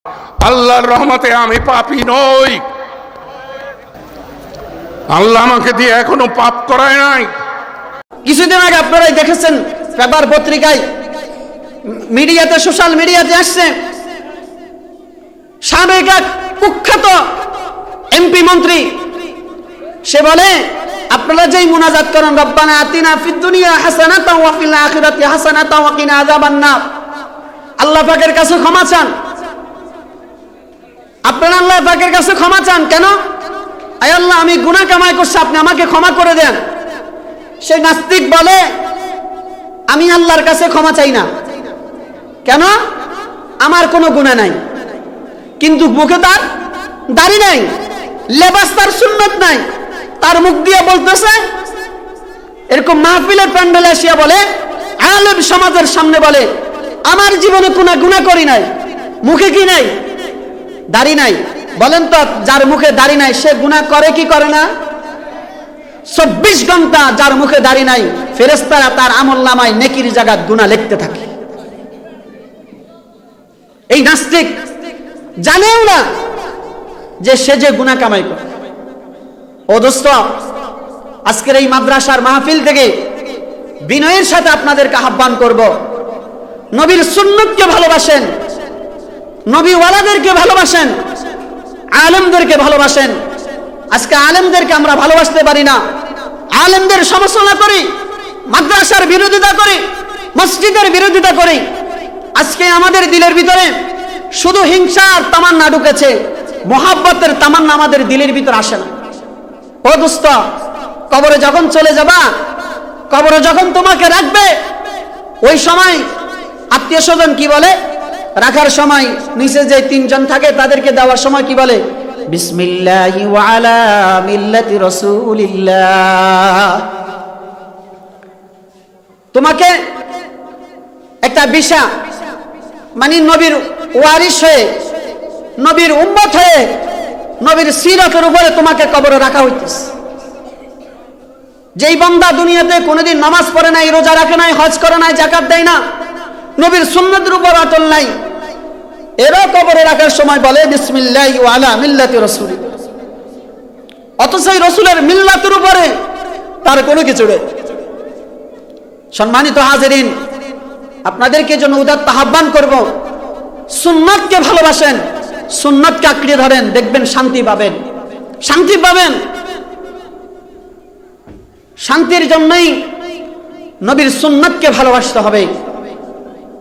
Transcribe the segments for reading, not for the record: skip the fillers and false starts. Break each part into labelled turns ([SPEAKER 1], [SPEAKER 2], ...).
[SPEAKER 1] আল্লাহর রহমতে আমি পাপী নই। আল্লাহ আমাকে দিয়ে এখনো পাপ করায় নাই।
[SPEAKER 2] কিছুদিন আগে আপনারাই দেখেছেন পেপার পত্রিকায়, মিডিয়াতে, সোশ্যাল মিডিয়াতে আসছে, সাবেক এক কুখ্যাত এমপি মন্ত্রী, সে বলে আপনারা যেই মুনাজাত করেন রব্বানা আতিনা ফিদ দুনিয়া হাসানাতাও ওয়া ফিল আখিরাতি হাসানাতাও ওয়া কিনা আযাবান নার, আল্লাহ পাকের কাছে ক্ষমা চান। আপনারা আল্লাহ পাকের কাছে ক্ষমা চান কেন? আয় আল্লাহ, আমি গুনাহ কামাই করছি, আপনি আমাকে ক্ষমা করে দেন। সেই নাস্তিক বলে আমি আল্লাহর কাছে ক্ষমা চাই না, কেন? আমার কোনো গুনাহ নাই, কিন্তু মুখে তার দাড়ি নাই, লেবাস তার সুন্নত নাই, তার মুখ দিয়ে বলতেছে। এরকম মাহফিলের প্যান্ডেলে আসিয়া বলে, আলেম সমাজের সামনে বলে আমার জীবনে কোনো গুনাহ করি নাই, মুখে কি নাই? দাড়ি নাই। বলেন তো, যার মুখে দাড়ি নাই সে গুনাহ করে কি করে না? 24 ঘন্টা যার মুখে দাড়ি নাই, ফেরেশতারা তার আমলনামায় নেকির জায়গায় গুনাহ লিখতে থাকে। এই নাস্তিক জানেও না যে সে যে গুনাহ কামাই করে। ও দোস্ত, আজকের এই মাদ্রাসার মাহফিল থেকে বিনয়ের সাথে আপনাদেরকে আহ্বান করব, নবীর সুন্নতকে ভালোবাসেন, নবীওয়ালাদেরকে ভালোবাসেন, আলেমদেরকে ভালোবাসেন। আজকে আলেমদেরকে আমরা ভালোবাসতে পারি না, আলেমদের সমালোচনা করি, মাদ্রাসার বিরোধিতা করি, মসজিদের বিরোধিতা করি। আজকে আমাদের দিলের ভিতরে শুধু হিংসার তামান্না ঢুকেছে, মোহাব্বতের তামান্না আমাদের দিলের ভিতরে আসে না। ও দোস্ত, কবরে যখন চলে যাবা, কবরে যখন তোমাকে রাখবে, ওই সময় আত্মীয় স্বজন কি বলে? রাখার সময় নিচে যে 3 জন থাকে তাদেরকে দেওয়ার সময় কি বলে? বিসমিল্লাহি ওয়া আলা মিল্লাতি রাসূলিল্লাহ। তোমাকে একটা বিশা, মানে নবীর ওয়ারিস হয়ে, নবীর উম্মত হয়ে, নবীর সিরাতের উপরে তোমাকে কবরে রাখা হইতেছে। যেই বান্দা দুনিয়াতে কোনোদিন নামাজ পড়ে নাই, রোজা রাখে নাই, হজ করে নাই, যাকাত দেয় না, নবীর সুন্নতের উপর অটল নাই, এরা কবরে রাখার সময় বলে বিসমিল্লাহি ওয়া আলা মিল্লাতি রাসূলিল্লাহ। অথচ এই রাসূলের মিল্লাতের উপরে তার কোনো কিছু নেই। সম্মানিত হাজিরিন, আপনাদেরকে জন্য উদাত্ত আহ্বান করব, সুন্নাতকে ভালোবাসেন, সুন্নাতকে আঁকড়ে ধরেন, দেখবেন শান্তি পাবেন, শান্তি পাবেন। শান্তির জন্যই নবীর সুন্নাতকে ভালোবাসতে হবে।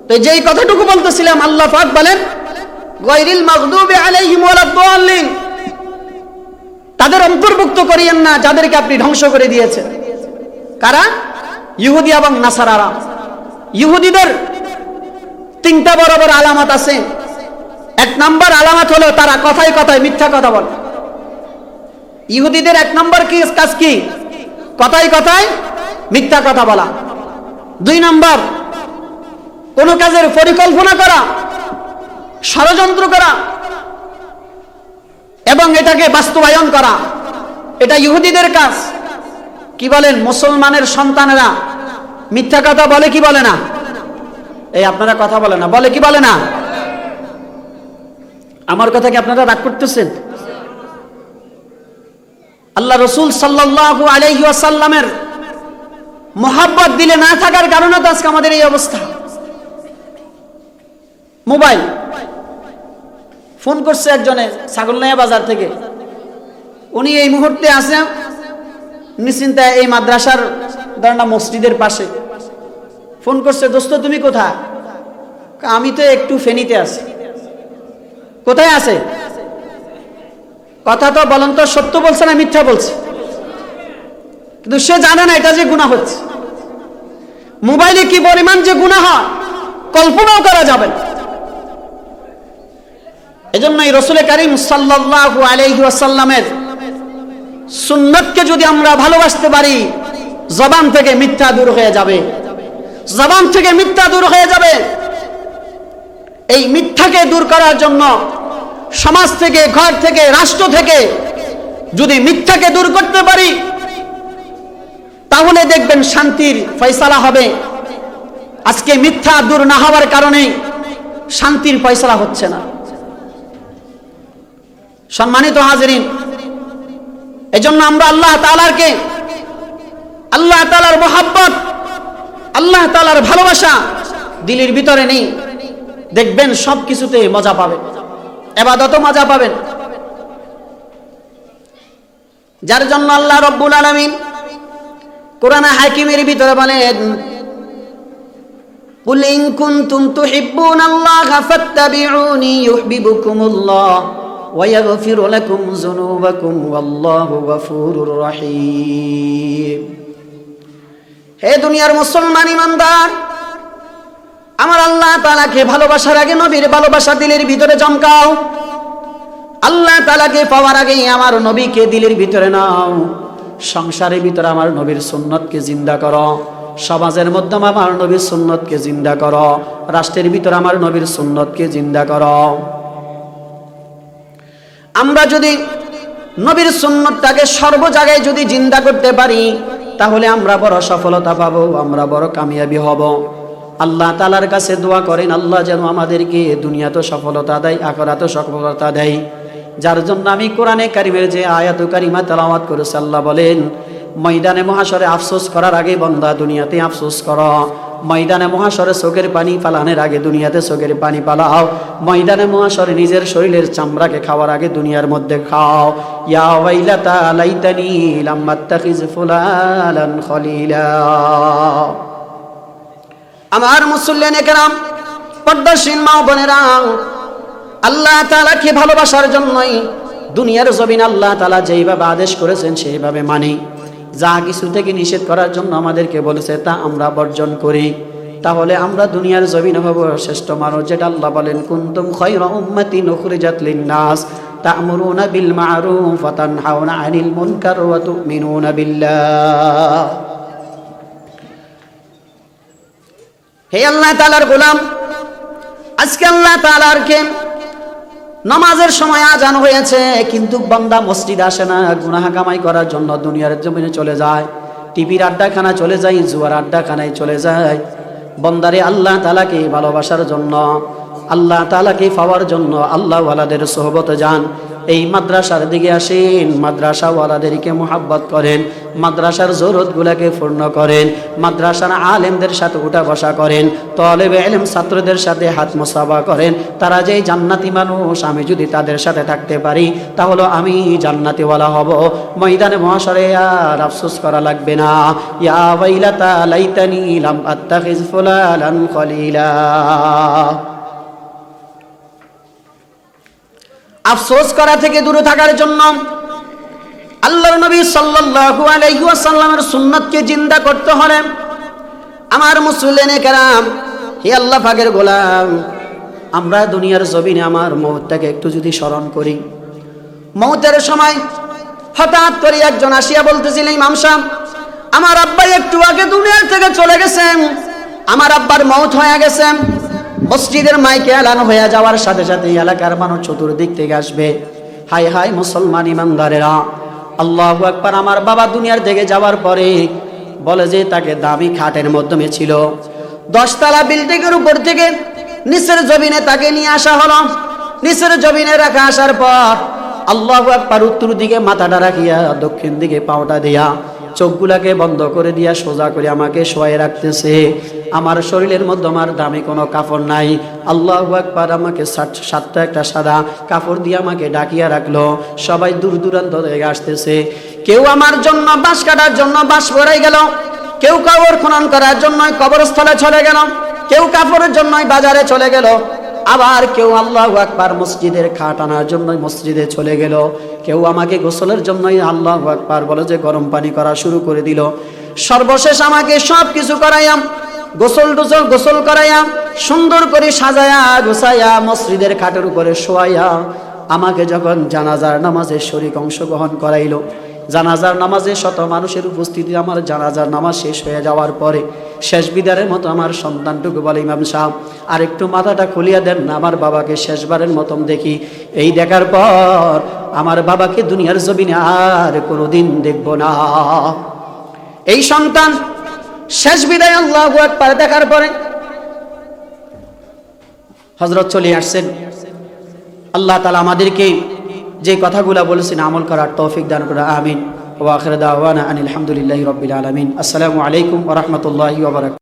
[SPEAKER 2] তো যেই কথাটুকু বলতেছিলাম, আল্লাহ পাক বলেন গায়রিল মাগদুবি আলাইহিম ওয়ালাদ-দাল্লিন, তাদের অন্তর্ভুক্ত করিয়েন না যাদেরকে আপনি ধ্বংস করে দিয়েছেন। কারা? ইহুদি এবং নাসারারা। ইহুদিদের 3টা বড় বড় আলামত আছে। 1 নম্বর আলামত হলো তারা কথায় কথায় মিথ্যা কথা বলে। ইহুদিদের 1 নম্বর কি কাজ? কি? কথায় কথায় মিথ্যা কথা বলা। 2 নম্বর কোন কাজের পরিকল্পনা করা, ষড়যন্ত্র করা এবং এটাকে বাস্তবায়ন করা, এটা ইহুদিদের কাজ। কি বলেন? মুসলমানের সন্তানেরা মিথ্যা কথা বলে কি বলে না? এই আপনারা কথা বলে না, বলে কি বলে না? আমার কথা কি আপনারা রাগ করতেছেন? আল্লাহ রাসূল সাল্লাল্লাহু আলাইহি ওয়াসাল্লামের মুহাব্বত দিলে না থাকার কারণে তো আজকে আমাদের এই অবস্থা। মোবাইল ফোন করছে একজনে ছাগলনাইয়া বাজার থেকে, উনি এই মুহূর্তে আছেন নিশ্চিন্তায় এই মাদ্রাসার দাঁড়ানো মসজিদের পাশে। ফোন করছে, দোস্ত তুমি কোথায়? আমি তো একটু ফেনীতে আছি। কোথায় আছে? কথা তো বলেন তো, সত্য বলছে না মিথ্যা বলছে? কিন্তু সে জানে না এটা যে গুনাহ হচ্ছে। মোবাইলে কি পরিমাণ যে গুনাহ হয় কল্পনাও করা যাবে না। এজন্যই রাসূল কারীম সাল্লাল্লাহু আলাইহি ওয়াসাল্লামের সুন্নাতকে যদি আমরা ভালোবাসতে পারি, জবান থেকে মিথ্যা দূর হয়ে যাবে, জবান থেকে মিথ্যা দূর হয়ে যাবে। এই মিথ্যাকে দূর করার জন্য সমাজ থেকে, ঘর থেকে, রাষ্ট্র থেকে যদি মিথ্যাকে দূর করতে পারি, তাহলে দেখবেন শান্তির ফয়সালা হবে। আজকে মিথ্যা দূর না হওয়ার কারণে শান্তির ফয়সালা হচ্ছে না। সম্মানিত হাজিরিন, এজন্য আমরা আল্লাহ তাআলার মুহাব্বত, আল্লাহ তাআলার ভালোবাসা দিলের ভিতরে নেই, দেখবেন সব কিছুতে মজা পাবেন, ইবাদতও মজা পাবেন। যার জন্য আল্লাহ রাব্বুল আলামিন কোরআনে হাকিমের ভিতরে বলেন, কুল ইন কুনতুম তুহিব্বুনাল্লাহা ফাত্তাবিউনি ইউহিব্বুকুমুল্লাহ ওয়া ইয়াগফির লাকুম যুনুবাকুম ওয়াল্লাহু গফুরুর রহিম। হে দুনিয়ার মুসলমান ইমানদার, আমার আল্লাহ তাআলাকে ভালোবাসার আগে নবীর ভালোবাসা দিলের ভিতরে জমকাও। আল্লাহ তাআলাকে পাওয়ার আগে আমার নবীকে দিলের ভিতরে নাও। সংসারের ভিতরে আমার নবীর সুন্নতকে জিন্দা করো, সমাজের মধ্যে আমার নবীর সুন্নতকে জিন্দা করো, রাষ্ট্রের ভিতরে আমার নবীর সুন্নতকে জিন্দা করো। আমরা যদি নবীর সুন্নতটাকে সর্ব জায়গায় যদি জিন্দা করতে পারি, তাহলে আমরা বড় সফলতা পাবো, আমরা বড় কামিয়াবি হব। আল্লাহ তাআলার কাছে দোয়া করেন, আল্লাহ যেন আমাদেরকে দুনিয়াতেও সফলতা দেয়, আখিরাতেও সফলতা দেয়। যার জন্য আমি কোরআনে কারিমের যে আয়াত কারিমা তেলাওয়াত করেছি, আল্লাহ বলেন, ময়দানে মহাশরে আফসোস করার আগে বান্দা দুনিয়াতে আফসোস করো। ময়দানে মহাশরে চোখের পানি পালানোর আগে দুনিয়াতে চোখের পানি পালাও। ময়দানে মহাশরে নিজের শরীরের চামড়াকে খাওয়ার আগে দুনিয়ার মধ্যে খাও। ইয়া ওয়াইলাতা লাইতানি লাম আত্তাখিজ ফুলানান খলিলা। আমার মুসল্লিয়ানে কেরাম, পর্দাশীল মা বোনেরা, আল্লাহ তাআলাকে ভালোবাসার জন্যই দুনিয়ার জমিন আল্লাহ তাআলা যেইভাবে আদেশ করেছেন সেইভাবে মানি। যা কিছু থেকে নিষেধ করার জন্য আমাদেরকে বলেছে তা আমরা বর্জন করি, তাহলে আমরা দুনিয়ার জমিনে হব শ্রেষ্ঠ মানুষ। যেটা আল্লাহ বলেন, কুনতুম খায়রা উম্মাতিন উখরিজাত লিন-নাস তা'মুরুনা বিল মা'রুফ ওয়া তানহাউনা আনিল মুনকার ওয়া তু'মিনুনা বিল্লাহ। হে আল্লাহ তাআলার গোলাম, আজকে আল্লাহ তাআলার কে নামাজের সময় আজান হয়েছে, কিন্তু বান্দা মসজিদে আসে না, গুনাহ কামাই করার জন্য দুনিয়ার জমিনে চলে যায়, টিভির আড্ডাখানা চলে যায়, জুয়ার আড্ডাখানায় চলে যায়। বান্দারে আল্লাহ তাআলাকে ভালোবাসার জন্য, আল্লাহ তাআলাকে পাওয়ার জন্য আল্লাহ ওয়ালাদের সোহবতে যান। এই মাদ্রাসার দিকে আসেন, মাদ্রাসা ওয়ালাদেরকে মোহাব্বত করেন, মাদ্রাসার জরুরতগুলোকে পূর্ণ করেন, মাদ্রাসার আলেমদের সাথে উঠা বসা করেন, তালেবে ইলম ছাত্রদের সাথে হাত মুসাফা করেন। তারা যে জান্নাতি মানুষ, আমি যদি তাদের সাথে থাকতে পারি তাহলে আমি জান্নাতিওয়ালা হব। ময়দানে মহাশরে আর আফসোস করা লাগবে না। ইয়া ওয়াইলাতা লাইতানি লাম আত্তাখিজ ফুলানান খলিলা। আফসোস করা থেকে দূরে থাকার জন্য আল্লাহর নবী সাল্লাল্লাহু আলাইহি ওয়াসাল্লামের সুন্নাতকে জিন্দা করতে হলে আমার মুসলিনে কেরাম, হে আল্লাহ পাকের গোলাম, আমরা দুনিয়ার জমিনে আমার মওতটাকে একটু যদি স্মরণ করি। মওতের সময় হঠাৎ করে একজন আসিয়া বলতেছিল, ইমাম সাহেব, আমার আব্বা একটু আগে দুনিয়া থেকে চলে গেছেন, আমার আব্বার মওত হয়ে গেছে। মসজিদের মাইকে এলান হয়ে যাওয়ার সাথে সাথে এলাকার মানুষ চতুর্দিক থেকে আসবে। হাই হাই মুসলমান ইমানদারেরা, আল্লাহু আকবার। আমার বাবা দুনিয়ার থেকে যাওয়ার পরে বলে যে তাকে দামি খাটের মাধ্যমে ছিল, 10 তলা বিল্ডিংয়ের উপর থেকে নিচের জমিনে তাকে নিয়ে আসা হলো। নিচের জমিনে রাখা আসার পর আল্লাহু আকবার, উত্তর দিকে মাথাটা রাখিয়া দক্ষিণ দিকে পাওটা দিয়া চোখগুলাকে বন্ধ করে দিয়া সোজা করে আমাকে শোয়াই রাখতেছে। আমার শরীরের মধ্যে আমার দামি কোনো কাপড় নাই। আল্লাহু আকবার, আমাকে সাতটা একটা সাদা কাপড় দিয়ে আমাকে ডাকিয়া রাখলো। সবাই দূর দূরান্ত থেকে আসতেছে। কেউ আমার জন্য বাঁশ কাটার জন্য বাঁশ পড়াই গেল, কেউ কবর খনন করার জন্য কবরস্থলে চলে গেল, কেউ কাপড়ের জন্য বাজারে চলে গেল, আবার কেউ আল্লাহু আকবার মসজিদের খাট আনার জন্য মসজিদে চলে গেল, কেউ আমাকে গোসলের জন্যই আল্লাহু আকবার বলে যে গরম পানি করা শুরু করে দিল। সর্বশেষ আমাকে সব কিছু করাইয়াম, গোসল করাইয়া সুন্দর করে সাজায়া গোছাইয়া মসজিদের খাটের উপরে শোয়াইয়া আমাকে যখন জানাজার নামাজের শরীক অংশগ্রহণ করাইলো, জানাজার নামাজে শত মানুষের উপস্থিতি, আমার জানাজার নামাজ শেষ হয়ে যাওয়ার পরে শেষ বিদারের মতো আমার সন্তানটুকু বলে, ইমাম সাহেব আর একটু মাথাটা খুলিয়া দেন না, আমার বাবাকে শেষবারের মতন দেখি। এই দেখার পর আমার বাবাকে দুনিয়ার জমিনে আর কোনোদিন দেখব না। এই সন্তান শেষ বিদায় আল্লাহু আকবার দেখার পরে হযরত চলে আসছেন। আল্লাহ তাআলা আমাদেরকে যে কথাগুলো বলেছেন আমল করার তৌফিক দান করে আমিন। ওয়া আখির দাওয়ানা আনিল হামদুলিল্লাহি রাব্বিল আলামিন। আসসালামু আলাইকুম ওয়া রাহমাতুল্লাহি ওয়া বারাকাতুহু।